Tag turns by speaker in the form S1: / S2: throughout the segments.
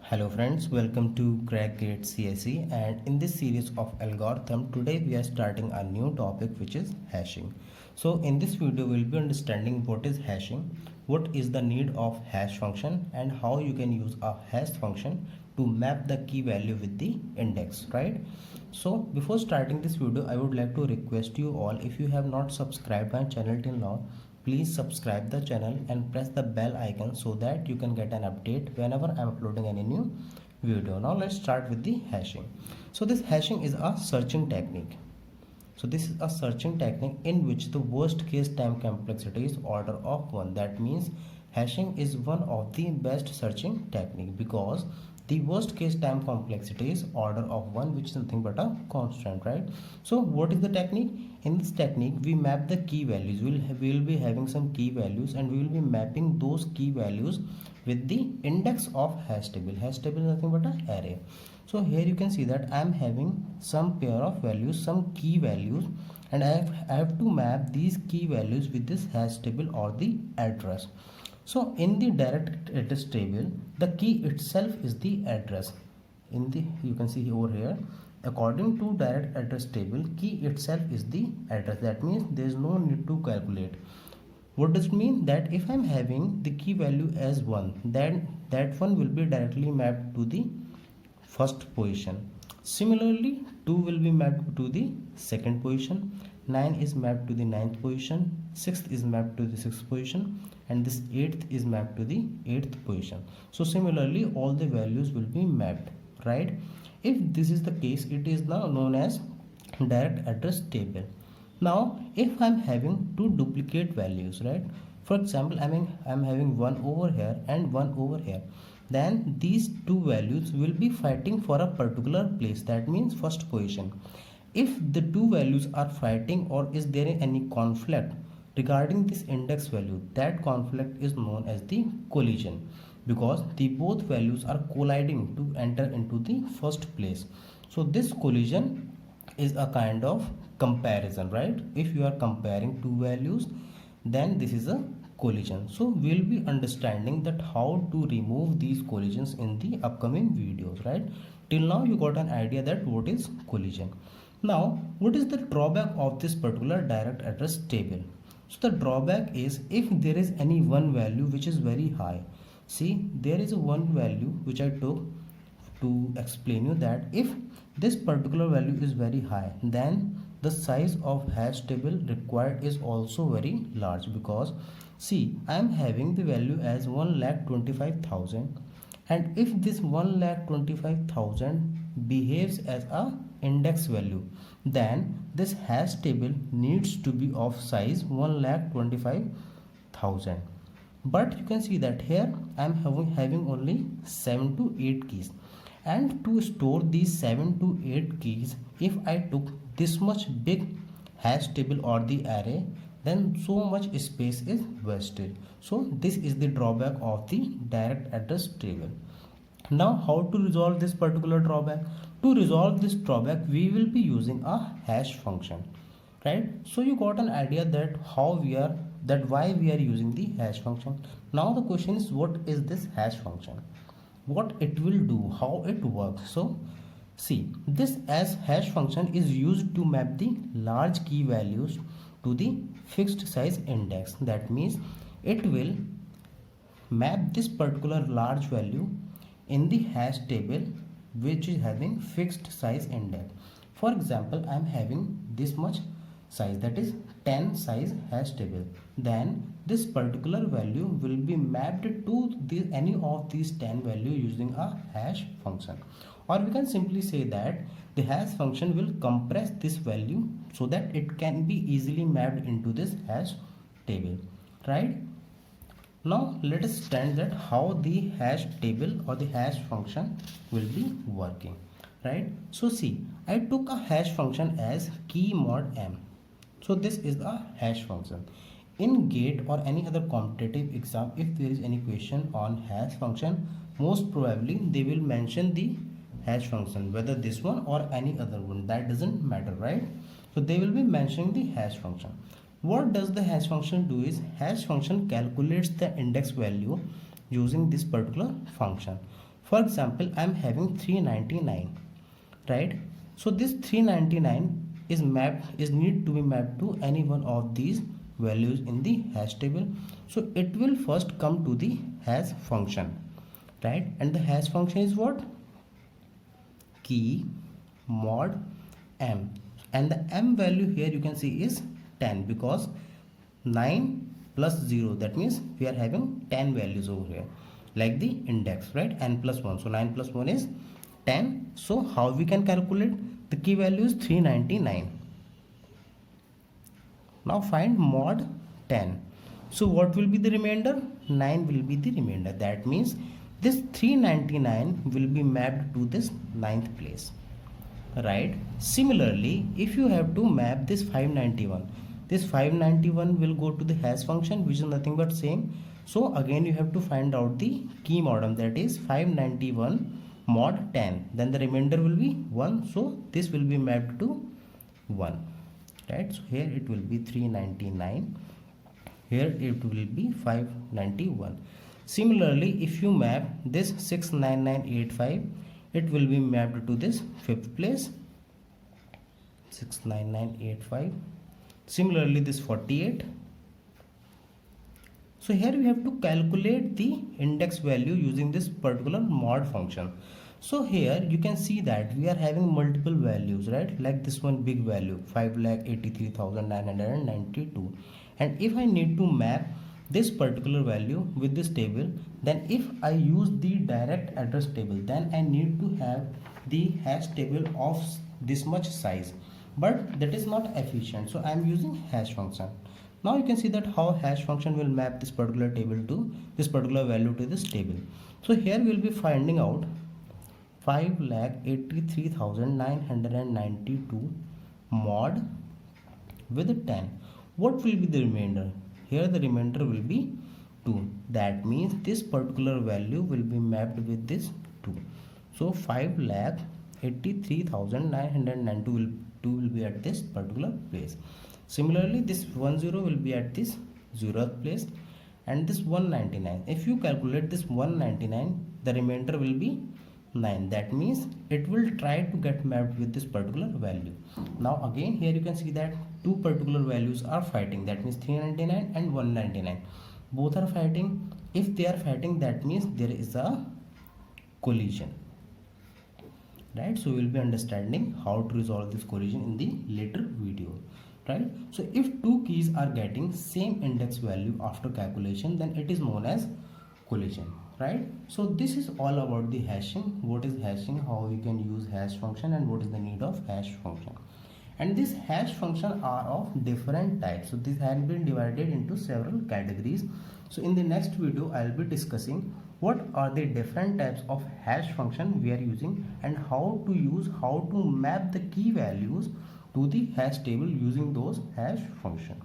S1: Hello friends, welcome to Crack Gate CSE, and in this series of algorithm today we are starting a new topic which is hashing. So in this video we will be understanding what is hashing, what is the need of hash function, and how you can use a hash function to map the key value with the index, right? So before starting this video I would like to request you all, if you have not subscribed my channel till now, please subscribe the channel and press the bell icon so that you can get an update whenever I am uploading any new video. Now let's start with the hashing. So this hashing is a searching technique. So this is a searching technique in which the worst case time complexity is order of 1. That means hashing is one of the best searching technique because the worst case time complexity is order of 1, which is nothing but a constant, right? So what is the technique? In this technique we map the key values. We will be having some key values and we will be mapping those key values with the index of hash table. Hash table is nothing but an array. So here you can see that I am having some pair of values, some key values, and I have to map these key values with this hash table or the address. So in the direct address table, the key itself is the address. You can see over here, according to direct address table, key itself is the address. That means there is no need to calculate. What does it mean? That if I am having the key value as 1, then that one will be directly mapped to the first position. Similarly, 2 will be mapped to the second position, 9 is mapped to the ninth position, 6th is mapped to the 6th position, and this 8th is mapped to the 8th position. So similarly all the values will be mapped, right? If this is the case, it is now known as direct address table. Now if I'm having two duplicate values, right? For example, I'm having one over here and one over here, then these two values will be fighting for a particular place, that means first position. If the two values are fighting or is there any conflict regarding this index value, that conflict is known as the collision, because the both values are colliding to enter into the first place. So this collision is a kind of comparison, right? If you are comparing two values, then this is a collision. So we'll be understanding that how to remove these collisions in the upcoming videos, right? Till now you got an idea that what is collision. Now what is the drawback of this particular direct address table? So the drawback is if there is any one value which is very high. See, there is a one value which I took to explain you that if this particular value is very high, then the size of hash table required is also very large, because see, I am having the value as 1,25,000, and if this 1,25,000 behaves as a index value, then this hash table needs to be of size 1,25,000. But you can see that here I am having only 7 to 8 keys, and to store these 7 to 8 keys, if I took this much big hash table or the array, then so much space is wasted. So this is the drawback of the direct address table. Now how to resolve this particular drawback? To resolve this drawback we will be using a hash function, right? So you got an idea that why we are using the hash function. Now the question is, what is this hash function, what it will do, how it works? So see, this as hash function is used to map the large key values to the fixed size index. That means it will map this particular large value in the hash table which is having fixed size index. For example, I am having this much size, that is 10 size hash table, then this particular value will be mapped to any of these 10 value using a hash function. Or we can simply say that the hash function will compress this value so that it can be easily mapped into this hash table, right? Now let us understand that how the hash table or the hash function will be working, right? So see, I took a hash function as key mod m. So this is a hash function. In GATE or any other competitive exam, if there is any question on hash function, most probably they will mention the hash function, whether this one or any other one, that doesn't matter, right? So they will be mentioning the hash function. What does the hash function do is, hash function calculates the index value using this particular function. For example, I am having 399, right? So this 399 is need to be mapped to any one of these values in the hash table. So it will first come to the hash function, right? And the hash function is what? Key mod m, and the m value here you can see is 10, because 9 plus 0, that means we are having 10 values over here, like the index, right? N plus 1, so 9 plus 1 is 10. So how we can calculate? The key value is 399. Now find mod 10. So what will be the remainder? 9 will be the remainder. That means this 399 will be mapped to this ninth place, right? Similarly, if you have to map this 591, this 591 will go to the hash function, which is nothing but same. So again you have to find out the key modem, that is 591 mod 10, then the remainder will be 1, so this will be mapped to 1, right? So here it will be 399, here it will be 591. Similarly, if you map this 69985, it will be mapped to this fifth place, 69985. Similarly, this 48. So here we have to calculate the index value using this particular mod function. So here you can see that we are having multiple values, right? Like this one big value, 5,83,992. And if I need to map this particular value with this table, then if I use the direct address table, then I need to have the hash table of this much size, but that is not efficient, so I am using hash function. Now you can see that how hash function will map this particular table to this particular value to this table. So here we will be finding out 5,83,992 mod with 10. What will be the remainder? Here the remainder will be 2. That means this particular value will be mapped with this 2. So 5,83,992 will be at this particular place. Similarly, this 10 will be at this 0th place, and this 199. If you calculate this 199, the remainder will be 9. That means it will try to get mapped with this particular value. Now again here you can see that two particular values are fighting, that means 399 and 199. Both are fighting. If they are fighting, that means there is a collision, right? So we will be understanding how to resolve this collision in the later video, right? So if two keys are getting same index value after calculation, then it is known as collision, right? So this is all about the hashing. What is hashing, how we can use hash function, and what is the need of hash function. And this hash function are of different types. So this has been divided into several categories. So in the next video I will be discussing what are the different types of hash function we are using, and how to map the key values to the hash table using those hash function.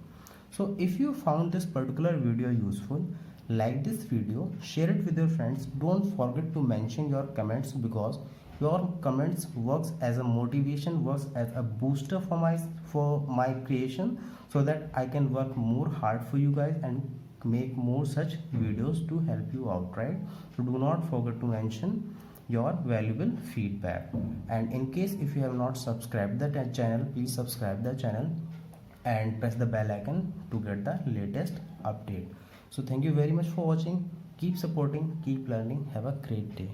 S1: So if you found this particular video useful, like this video, share it with your friends. Don't forget to mention your comments, because your comments works as a motivation, works as a booster for my creation, so that I can work more hard for you guys and make more such videos to help you out, right? So do not forget to mention your valuable feedback. And in case if you have not subscribed the channel, please subscribe the channel and press the bell icon to get the latest update. So thank you very much for watching. Keep supporting, keep learning. Have a great day.